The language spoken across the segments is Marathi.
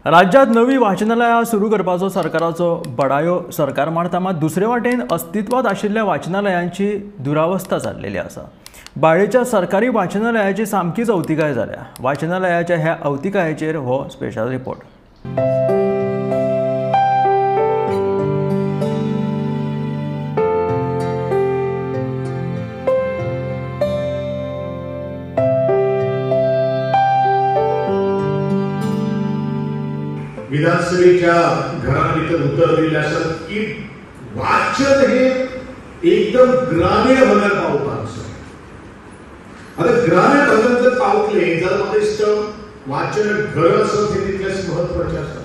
राज्यात नवी वाचनालयां सुरू करपाचो सरकाराचो बडायो सरकार मांडटा, मात दुसरे वाटेन अस्तित्वात आशिल्ल्या वाचनालयांची दुरावस्था जाल्लेली आसा। बाळेच्या सरकारी वाचनालयाची सामकीच अवतिकाय जाल्या। वाचनालयाच्या ह्या अवतिकायेचेर हो स्पेशल रिपोर्ट। विधानसभेच्या घरामध्ये उत्तर दिले असतात की वाचन हे एकदम ग्रामीण भागात पावपाचं। आता ग्रामीण भागात जर पावले तर मला दिसतं वाचन घर असं हे तितकेच महत्त्वाचे असतात,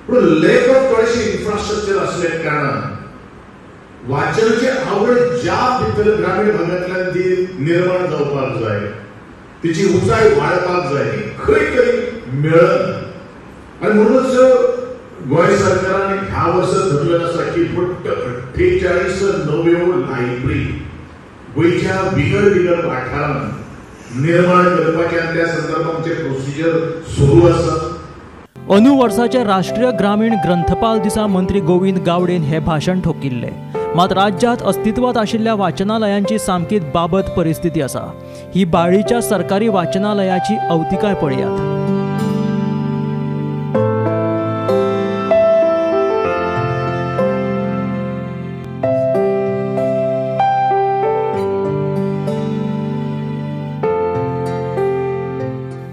पण लेक ऑफ थोडेसे इन्फ्रास्ट्रक्चर असल्या कारणान वाचनाची आवड ज्या भितर ग्रामीण भागातल्या ती निर्माण जावपाक जाय, तिची उंचाई वाडपाक जाय, ती खंय तरी मिळत। आणि म्हणूनच गोय सरकाराने ह्या वर्ष धरलेलं आसा की फक्त 48 नव्यो लायब्ररी गोयच्या बिगर वाठारांत निर्माण करपाचे आणि त्या संदर्भांचे प्रोसिजर सुरू आसा। अंदू वर्साच्या राष्ट्रीय ग्रामीण ग्रंथपाल दिसा मंत्री गोविंद गावडेन हे भाषण ठोकिल्ले, मात राज्यात अस्तित्वात आशिल्ल्या वाचनालयांची सामकीच बाबत परिस्थिती आसा। ही बाळीच्या सरकारी वाचनालयाची अवतिकाय पळयात।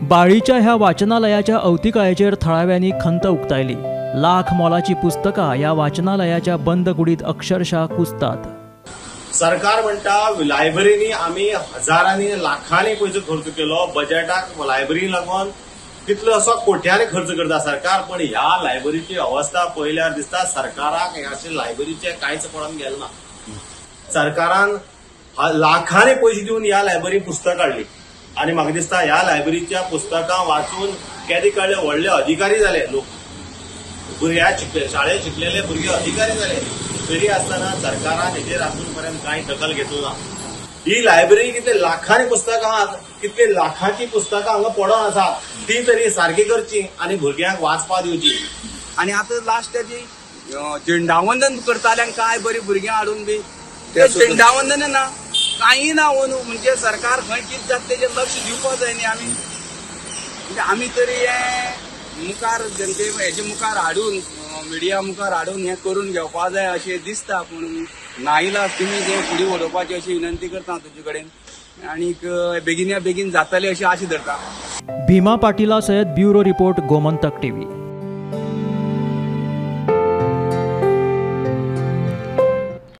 बाळीच्या ह्या वाचनालयाच्या अवतिकायेचेर थळाव्यांनी खंत उक्तायली। लाख मोलाची पुस्तकां ह्या वाचनालयाच्या बंद कुडीत अक्षरशः कुसतात। सरकार म्हणटा लायब्ररीनी आम्ही हजारांनी लाखांनी पैसो खर्च केलो, बजेटाक लायब्ररी लागून तितलो असो कोट्यांनी खर्च करता सरकार, पण ह्या लायब्ररीची अवस्था पळयल्यार दिसता सरकाराक ह्या लायब्ररीचे कांयच पडून गेलें ना। सरकारान लाखांनी पैसे दिवन ह्या लायब्ररी पुस्तक काढली आणि म्हाका दिसता ह्या लायब्ररीच्या पुस्तकां वाचून केदी कळले व्हडले अधिकारी जाले लोक, भुरग्यां शाळेत शिकलेले भुरगे अधिकारी जाले, तरी आसतना सरकारान हेजेर आजून पर्यंत कांय दखल घेतलो ना। ही लायब्ररी कितले लाखांनी पुस्तकां आहात, कितले लाखांची पुस्तकां हांगा पडून आसात, ती तरी सारकी करची आणि भुरग्यांक वाचपा दिवची। आणि आता लास्ट त्याची झेंडावंदन करताल्यांक काय बरी भुरग्यां हाडून बी ते झेंडावंदन ना काही ना वनू म्हणजे सरकार खंय कितें जाता तेजेर लक्ष दिवपाक जाय न्ही। आमी तरी हे मुखार जनते हेजे मुखार हाडून मिडिया मुखार हाडून हे करून घेवपाक जाय अशें दिसता, पूण नाइलाज तुमी जे फुडें वडोवपाची अशी विनंती करता तुजे कडेन आनीक बेगिन्या बेगीन जातले अशी आशा धरता। भीमा पाटीला सयत ब्युरो रिपोर्ट गोमंतक टीव्ही।